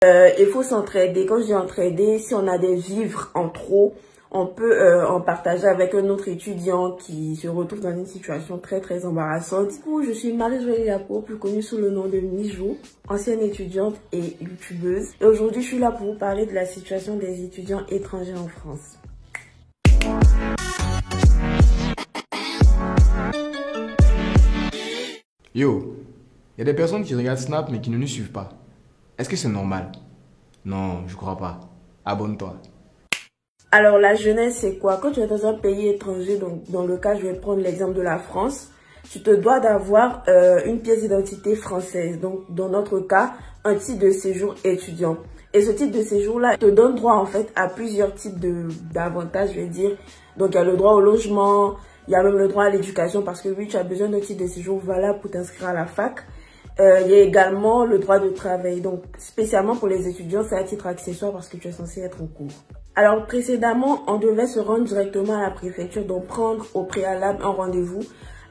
Il faut s'entraider. Quand je dis entraider, si on a des vivres en trop, on peut en partager avec un autre étudiant qui se retrouve dans une situation très embarrassante. Du coup, je suis Marie-Joëlle Yacour, plus connue sous le nom de Mijou, ancienne étudiante et youtubeuse. Et aujourd'hui, je suis là pour vous parler de la situation des étudiants étrangers en France. Yo, il y a des personnes qui regardent Snap mais qui ne nous suivent pas. Est-ce que c'est normal? Non, je crois pas. Abonne-toi. Alors la jeunesse, c'est quoi? Quand tu es dans un pays étranger, donc dans le cas, je vais prendre l'exemple de la France, tu te dois d'avoir une pièce d'identité française. Donc dans notre cas, un titre de séjour étudiant. Et ce titre de séjour-là te donne droit en fait à plusieurs types d'avantages, je vais dire. Donc il y a le droit au logement, il y a même le droit à l'éducation parce que oui, tu as besoin d'un titre de séjour valable pour t'inscrire à la fac. Il y a également le droit de travail. Donc, spécialement pour les étudiants, c'est un titre accessoire parce que tu es censé être en cours. Alors, précédemment, on devait se rendre directement à la préfecture, donc prendre au préalable un rendez-vous,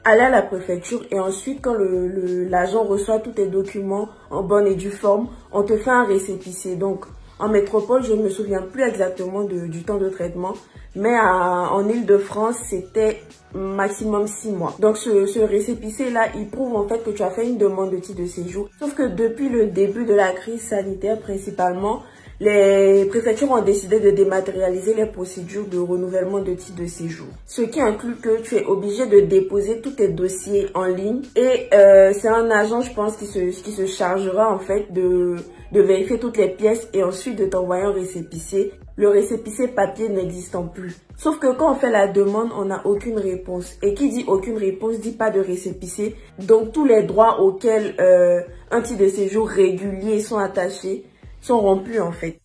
aller à la préfecture et ensuite, quand l'agent reçoit tous tes documents en bonne et due forme, on te fait un récépissé. Donc, en métropole, je ne me souviens plus exactement du temps de traitement, mais en Île-de-France, c'était maximum 6 mois. Donc ce récépissé-là, il prouve en fait que tu as fait une demande de titre de séjour. Sauf que depuis le début de la crise sanitaire principalement, les préfectures ont décidé de dématérialiser les procédures de renouvellement de titre de séjour. Ce qui inclut que tu es obligé de déposer tous tes dossiers en ligne. Et c'est un agent, je pense, qui se chargera en fait de vérifier toutes les pièces et ensuite de t'envoyer un récépissé. Le récépissé papier n'existant plus. Sauf que quand on fait la demande, on n'a aucune réponse. Et qui dit aucune réponse, dit pas de récépissé. Donc tous les droits auxquels un titre de séjour régulier sont attachés sont rompus en fait.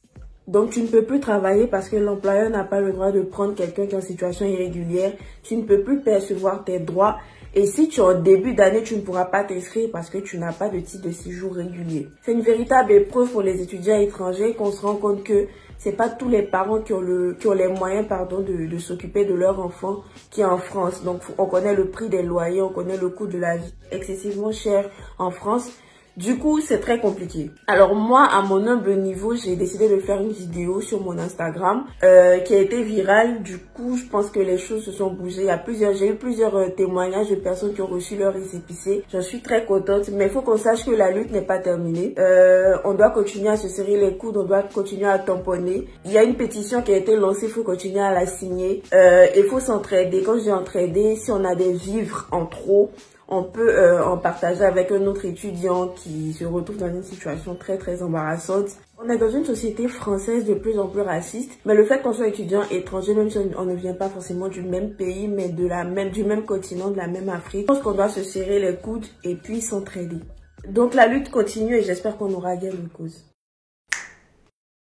Donc tu ne peux plus travailler parce que l'employeur n'a pas le droit de prendre quelqu'un qui est en situation irrégulière. Tu ne peux plus percevoir tes droits. Et si tu es en début d'année, tu ne pourras pas t'inscrire parce que tu n'as pas de titre de séjour régulier. C'est une véritable épreuve pour les étudiants étrangers qu'on se rend compte que c'est pas tous les parents qui ont les moyens de s'occuper de leur enfant qui est en France. Donc on connaît le prix des loyers, on connaît le coût de la vie excessivement cher en France. Du coup, c'est très compliqué. Alors moi, à mon humble niveau, j'ai décidé de faire une vidéo sur mon Instagram qui a été virale. Du coup, je pense que les choses se sont bougées. J'ai eu plusieurs témoignages de personnes qui ont reçu leur récépissé. J'en suis très contente, mais il faut qu'on sache que la lutte n'est pas terminée. On doit continuer à se serrer les coudes, on doit continuer à tamponner. Il y a une pétition qui a été lancée, il faut continuer à la signer. Il faut s'entraider. Quand je dis entraider, si on a des vivres en trop, on peut en partager avec un autre étudiant qui se retrouve dans une situation très embarrassante. On est dans une société française de plus en plus raciste, mais le fait qu'on soit étudiant étranger, même si on ne vient pas forcément du même pays, mais du même continent, de la même Afrique, je pense qu'on doit se serrer les coudes et puis s'entraider. Donc la lutte continue et j'espère qu'on aura gain de cause.